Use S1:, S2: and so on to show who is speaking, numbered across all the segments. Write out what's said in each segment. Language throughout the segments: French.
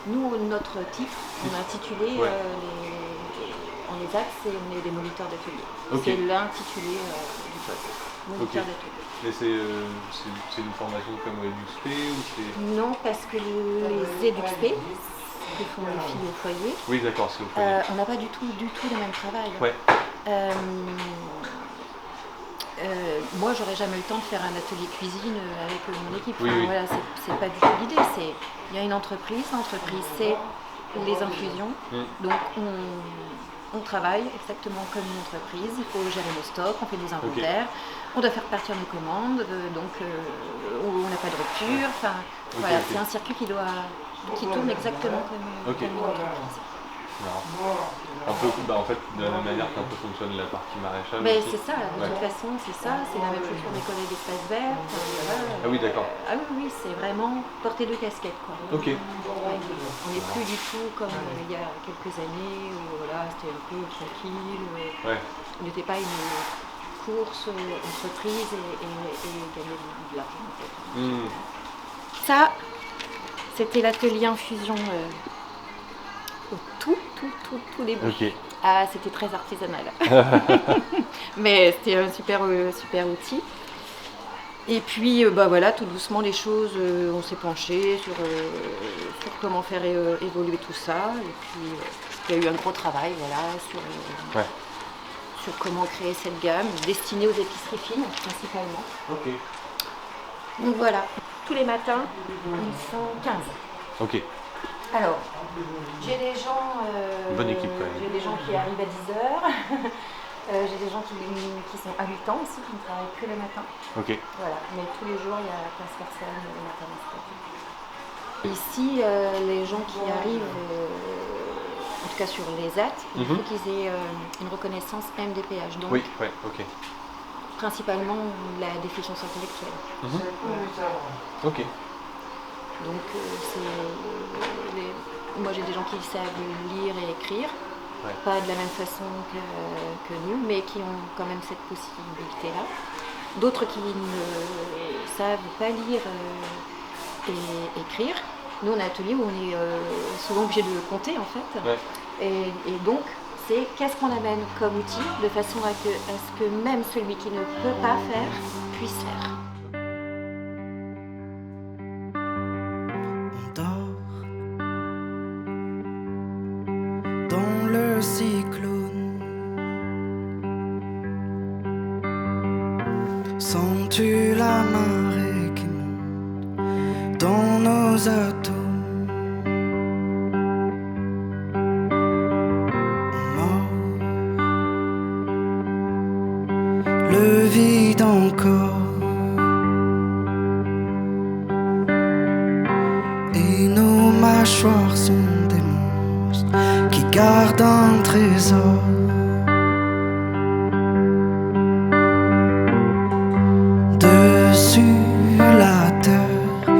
S1: Nous, notre titre, on a intitulé on les axe et on est des moniteurs d'atelier.
S2: Okay.
S1: C'est l'intitulé du poste, moniteur d'atelier.
S2: Et c'est une formation comme EduxP ou c'est...
S1: Non, parce que les EduxP, que font les filles au foyer,
S2: oui, d'accord, c'est au foyer.
S1: on n'a pas du tout le même travail.
S2: Ouais.
S1: Moi, j'aurais jamais eu le temps de faire un atelier cuisine avec mon équipe.
S2: Oui, oui.
S1: Voilà, c'est pas du tout l'idée. Il y a une entreprise, l'entreprise c'est les infusions. Donc on travaille exactement comme une entreprise. Il faut gérer nos stocks, on fait nos inventaires, on doit faire partir nos commandes, donc on n'a pas de rupture. Enfin, voilà, c'est un circuit qui tourne exactement comme une entreprise.
S2: Un peu, en fait, de la même manière qu'un peu fonctionne la partie maraîchage.
S1: Mais c'est ça, de toute façon, c'est ça. C'est la même chose pour mes collègues d'Espace Vert.
S2: Ah oui, d'accord.
S1: Ah oui, c'est vraiment porter deux casquettes, quoi.
S2: Ok.
S1: Ouais, on n'est plus du tout comme il y a quelques années où voilà, c'était un peu tranquille. On n'était pas une course entreprise et gagner de l'argent, en fait. Ça, c'était l'atelier infusion. Au tout début.
S2: Okay.
S1: Ah, c'était très artisanal. Mais c'était un super outil. Et puis, voilà, tout doucement, les choses, on s'est penché sur comment faire évoluer tout ça. Et puis, il y a eu un gros travail, voilà, sur comment créer cette gamme, destinée aux épiceries fines, principalement.
S2: Ok.
S1: Donc voilà, tous les matins, ils sont 15.
S2: Ok.
S1: Alors, j'ai des gens,
S2: bonne équipe,
S1: j'ai des gens qui arrivent à 10h, j'ai des gens qui sont à 8 ans aussi, qui ne travaillent que le matin.
S2: Ok.
S1: Voilà, mais tous les jours, il y a 15 personnes le matin. Ici, les gens qui arrivent, en tout cas sur les ZAT, il faut qu'ils aient une reconnaissance MDPH. Donc,
S2: oui, ok.
S1: Principalement la déficience intellectuelle.
S2: Ok.
S1: Donc, moi j'ai des gens qui savent lire et écrire, pas de la même façon que nous, mais qui ont quand même cette possibilité-là. D'autres qui ne savent pas lire et écrire. Nous, on a un atelier où on est souvent obligé de compter, en fait. Et donc, c'est qu'est-ce qu'on amène comme outil, de façon à ce que même celui qui ne peut pas faire puisse faire.
S3: Cyclone. Sens-tu la marée qui monte dans nos atomes? Mort, le vide encore, et nos mâchoires sont des monstres qui gardent un trésor. Dessus la terre,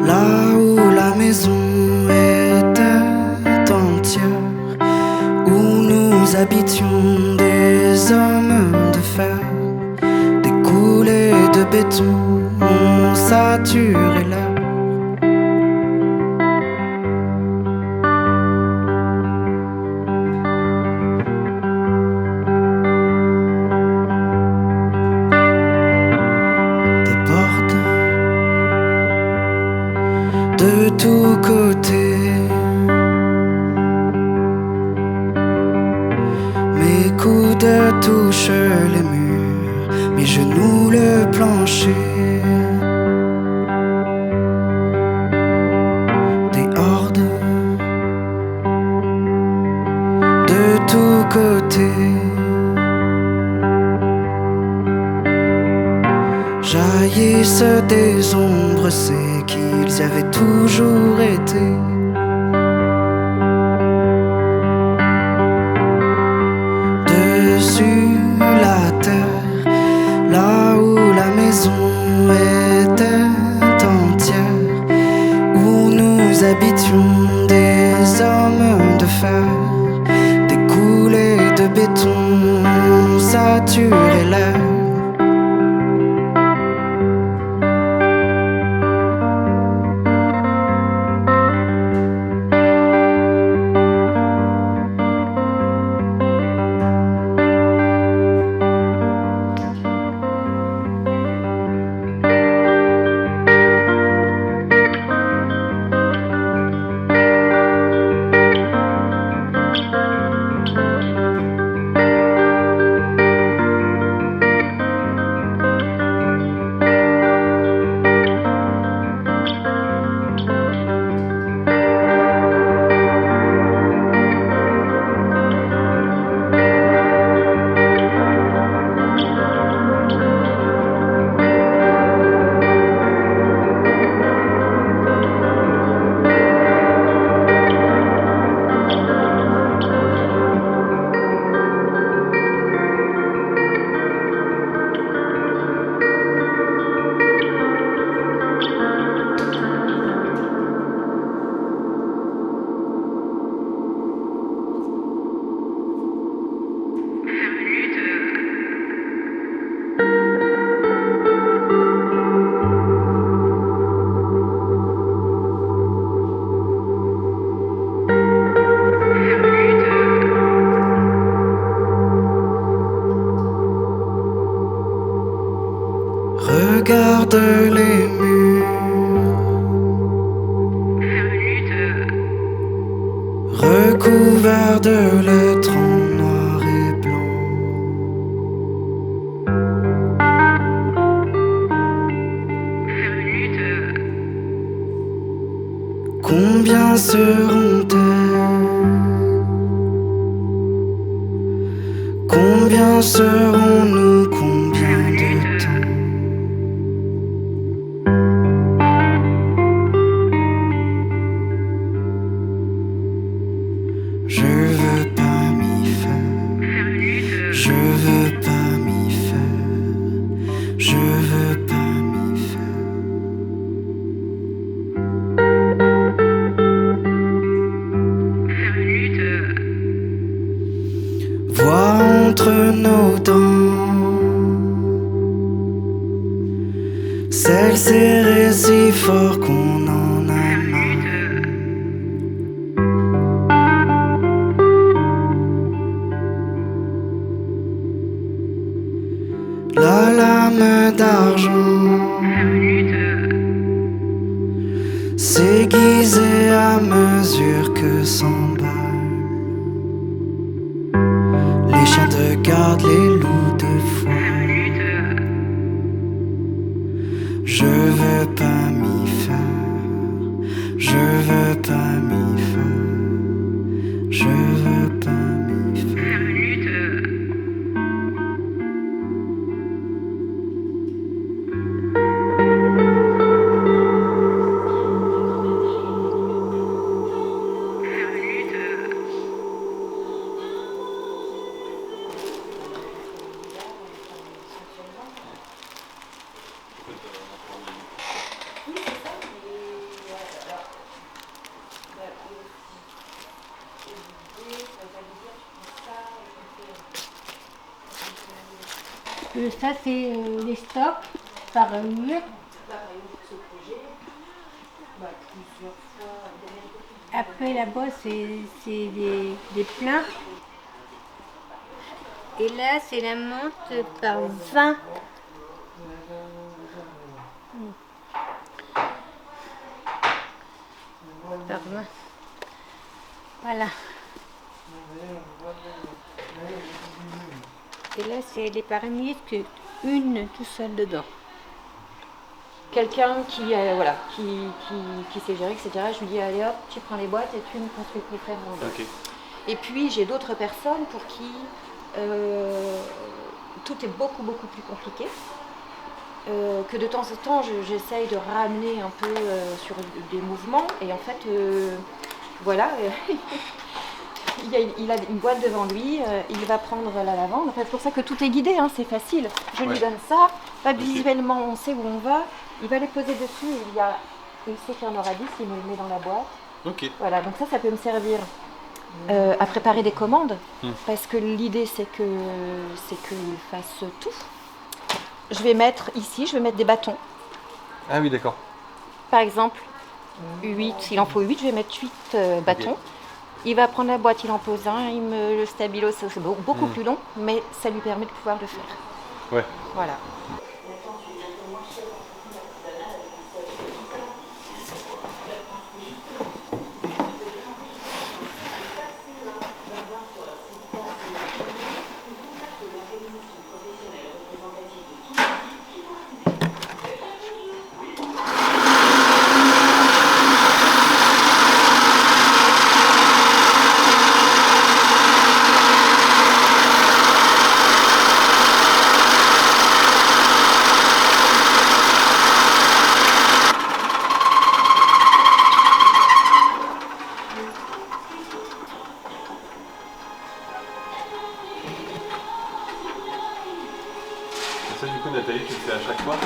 S3: là où la maison était entière, où nous habitions des hommes de fer, des coulées de béton ont saturé l'air. De tous côtés, mes coudes touchent les murs, mes genoux le plancher. Des hordes de tous côtés jaillissent des ombres, c'est qu'ils y avaient toujours été. Dessus la terre, là où la maison était entière, où nous habitions des hommes de fer, des coulées de béton saturaient l'air. Regarde les murs recouverts de lettres en noir et blanc. Combien seront-elles? Combien serons-nous? Combien de temps? Je veux pas m'y faire, je veux pas m'y faire, je veux pas m'y faire. Vois entre nos dents, celle serrée si fort qu'on en a marre. La lame d'argent s'aiguisée à mesure que s'emballent les chiens de garde, les loups de foire. Je veux pas m'y faire, je veux pas m'y faire, je veux pas m'y faire.
S4: Ça, c'est les stocks par mur. Après, là-bas, c'est des pleins. Et là, c'est la menthe par 20. Par 20. Voilà. Et là, c'est les paramides qu'une tout seul dedans.
S1: Quelqu'un qui sait gérer, etc. Je lui dis allez hop, tu prends les boîtes et tu me construis plus près de mon dos.
S2: Ok.
S1: Et puis j'ai d'autres personnes pour qui tout est beaucoup plus compliqué. Que de temps en temps j'essaye de ramener un peu sur des mouvements et en fait voilà. Il a une boîte devant lui, il va prendre la lavande. Enfin, c'est pour ça que tout est guidé, hein, c'est facile. Je lui donne ça, visuellement on sait où on va, il va les poser dessus, il sait qu'il y en aura 10, il me le met dans la boîte.
S2: Ok.
S1: Voilà, donc ça peut me servir à préparer des commandes, parce que l'idée c'est qu'ils fassent tout. Je vais mettre ici, des bâtons.
S2: Ah oui, d'accord.
S1: Par exemple, 8, il en faut 8, je vais mettre 8 bâtons. Okay. Il va prendre la boîte, il en pose un, le stabilo, c'est beaucoup plus long, mais ça lui permet de pouvoir le faire.
S2: Ouais.
S1: Voilà.
S2: Ça, du coup, Nathalie, tu le fais à chaque fois?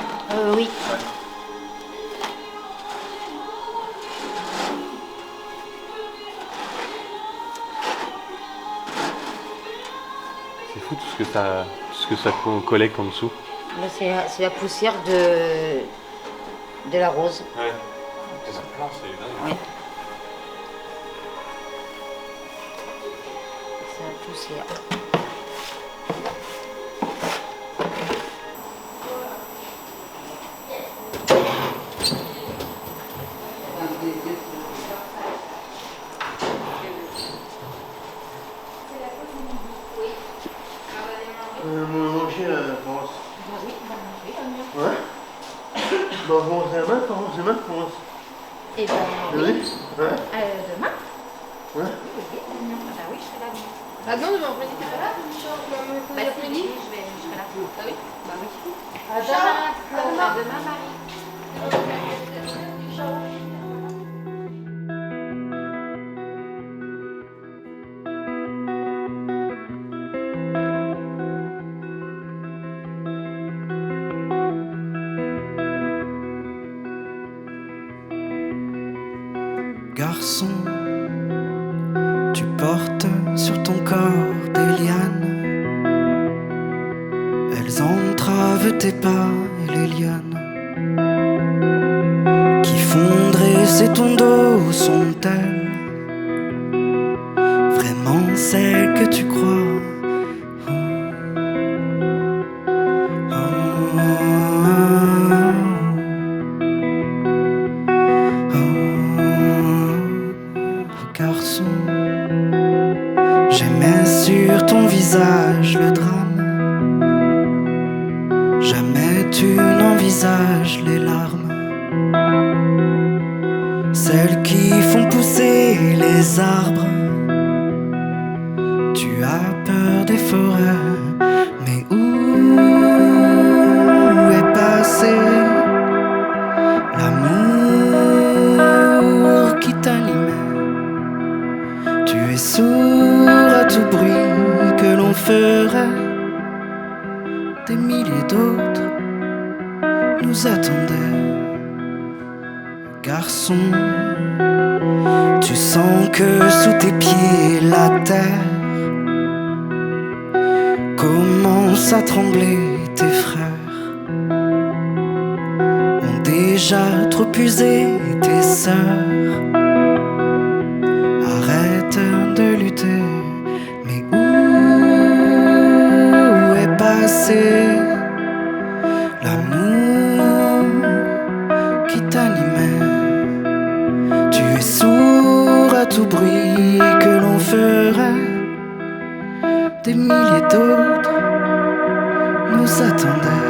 S1: Oui.
S2: Ouais. C'est fou tout ce que ça collecte en dessous.
S5: C'est la poussière de la rose.
S2: Ouais. C'est dingue.
S5: Oui. C'est la poussière.
S6: Manger à la France. Ouais. Bah, bon, c'est demain, France.
S1: Et ben
S6: Oui. Ouais.
S1: demain.
S6: Ouais.
S1: Ah oui, je serai là.
S7: Ah non, demain après-midi, t'es pas là?
S1: Bah, l'après-midi, je serai là.
S7: Ah oui?
S1: Bah oui.
S7: À
S1: demain, Marie.
S3: Garçon, tu portes sur ton corps des lianes. Elles entravent tes pas et les lianes qui font dresser ton dos. Sont-elles vraiment celles que tu crois? Garçon, j'aimais sur ton visage le drame. Jamais tu n'envisages les larmes, celles qui font pousser les arbres. Tu as peur des forêts, mais où est passé l'amour qui t'animait? Tu es sourd à tout bruit que l'on ferait. Des milliers d'autres nous attendaient. Garçon, tu sens que sous tes pieds la terre commence à trembler. Tes frères ont déjà trop usé. Tes sœurs arrête de lutter, mais où est passé l'amour qui t'animait? Tu es sourd à tout bruit que l'on ferait. Des milliers d'autres nous attendaient.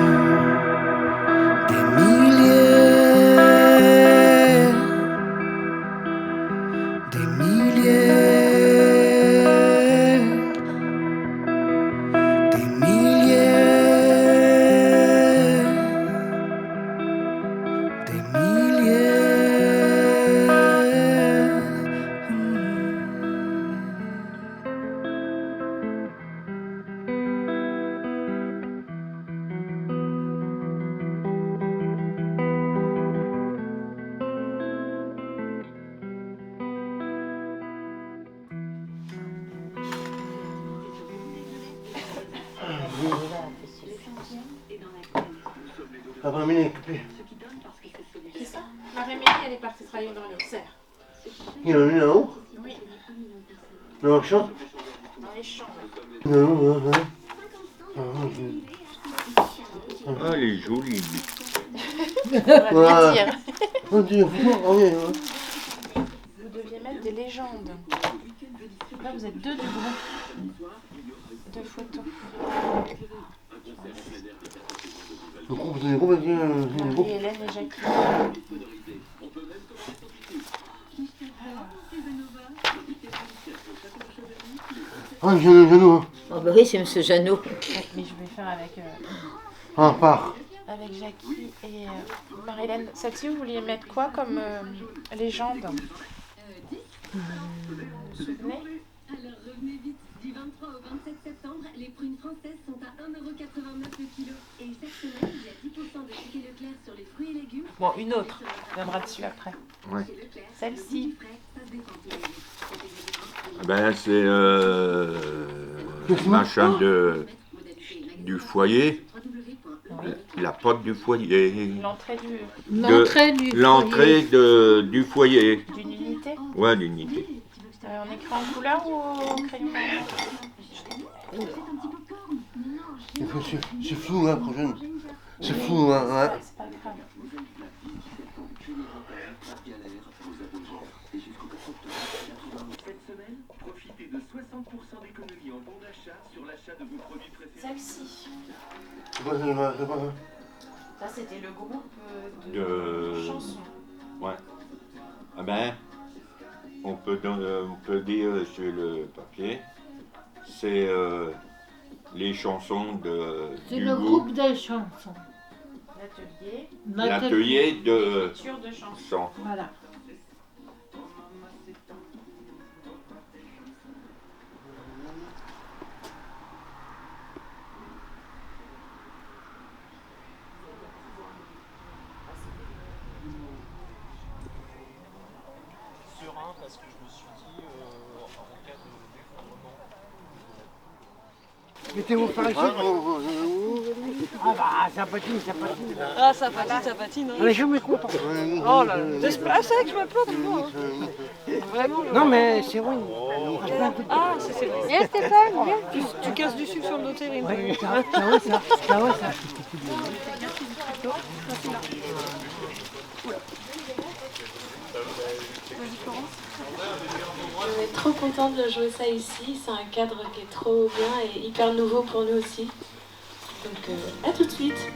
S3: Des milliers, des milliers, des milliers, des milliers.
S6: Après-midi, elle est occupée.
S7: Qui ça Marie-Mélie, elle est partie travailler dans les serres.
S6: Il en est là-haut?
S7: Oui,
S6: Dans le champ?
S7: dans les champs.
S6: Non.
S8: Ah, elle est jolie.
S7: On va bien dire.
S6: Oh Dieu, oh, oui,
S7: Vous deviez mettre des légendes. Là, vous êtes deux du groupe. Deux photos.
S6: Le groupe, c'est le groupe, c'est le groupe.
S7: Marie-Hélène et Jackie.
S6: Ah, Jeannot, hein.
S5: Oh bah oui, c'est Monsieur Jeannot.
S7: Mais je vais faire avec,
S6: Ah, part.
S7: avec Jackie et Marie-Hélène. Celle-ci, vous vouliez mettre quoi comme légende? Vous vous souvenez?
S9: Alors revenez vite, du 23 au 27 septembre, les prunes françaises sont à 1,89 € le kilo. Et cette semaine, il y a 10% de tickets Leclerc sur les fruits et légumes.
S7: Bon, une autre. On viendra dessus après.
S8: Ouais.
S7: Celle-ci.
S8: Ben, c'est machin du foyer. La porte du foyer.
S7: L'entrée
S8: Du foyer.
S7: d'une unité.
S8: Ouais, l'unité.
S7: On écrit en couleur ou au crayon?
S6: C'est flou, hein, prochaine. C'est flou, hein, ouais.
S7: C'est pas grave.
S10: Cette semaine, profitez de 60% d'économie en bon d'achat sur l'achat de vos produits préférés.
S7: Celle-ci.
S6: C'est pas ça.
S7: Ça, c'était le groupe
S8: De
S7: chansons.
S8: Ouais. Ah ben, on peut dire sur le papier, c'est les chansons
S4: C'est
S8: du
S4: le groupe des chansons.
S8: l'atelier de
S7: Écriture de chansons.
S8: chant.
S4: Voilà.
S2: Serein parce que je me suis dit en cas d'effondrement.
S6: Mettez-vous par ici.
S11: Ah bah ça patine.
S12: Ah ça patine.
S11: On est jamais content.
S12: Oh là là. Ah c'est vrai que je me plains toujours. Vraiment.
S11: Non mais c'est vrai.
S12: Ah c'est vrai.
S4: Viens Stéphane, viens.
S12: Tu casses du sucre sur le terrine.
S11: Ça va ça.
S9: On est trop contents de jouer ça ici, c'est un cadre qui est trop bien et hyper nouveau pour nous aussi. Donc à tout de suite.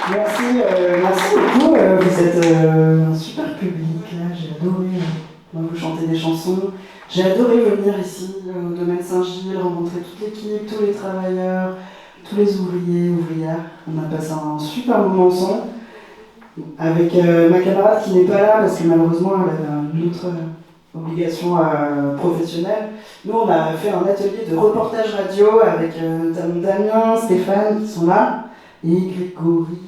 S13: Merci beaucoup. Vous êtes un super public. Là, j'ai adoré vous chanter des chansons. J'ai adoré venir ici au domaine Saint-Gilles, rencontrer toute l'équipe, tous les travailleurs, tous les ouvriers, ouvrières. On a passé un super moment ensemble. Avec ma camarade qui n'est pas là parce que malheureusement elle avait une autre obligation professionnelle. Nous on a fait un atelier de reportage radio avec notamment Damien, Stéphane qui sont là et Grégory.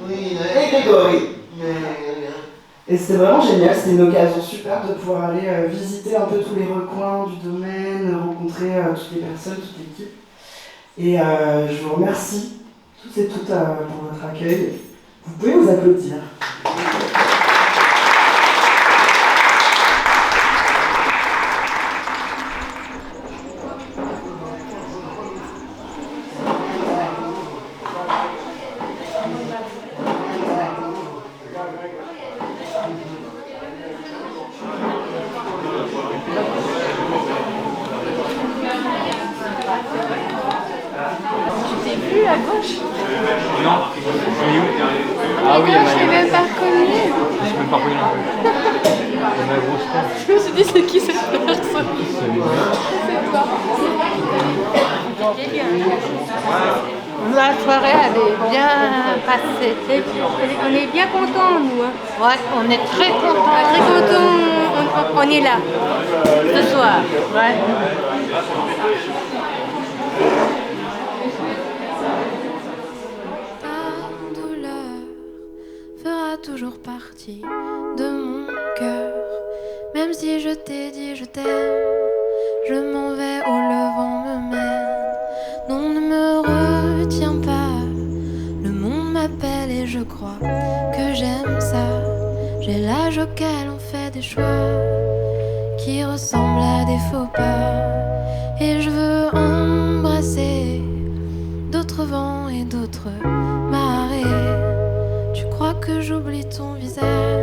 S6: Oui, et Grégory.
S13: Et c'était vraiment génial, c'était une occasion super de pouvoir aller visiter un peu tous les recoins du domaine, rencontrer toutes les personnes, toute l'équipe. Et je vous remercie toutes et toutes pour votre accueil. Vous pouvez vous applaudir.
S7: Tu t'es vu à gauche?
S2: Non, je suis où? Ah oui,
S7: je l'ai même pas reconnu.
S2: Je peux pas reconnu non plus. On a la grosse tête.
S7: Je me suis dit, c'est qui cette personne?
S2: C'est toi.
S4: La soirée, elle est bien passée. On est bien contents, nous. Hein.
S5: Ouais, on est très contents.
S4: Très contents, on est là. Ce soir. Ouais.
S14: Ta douleur fera toujours partie de mon cœur. Même si je t'ai dit je t'aime, je m'en vais où le vent me mène. Non, ne me retiens pas, le monde m'appelle et je crois que j'aime ça. J'ai l'âge auquel on fait des choix qui ressemblent à des faux pas. Et je veux embrasser d'autres vents et d'autres marées. Tu crois que j'oublie ton visage?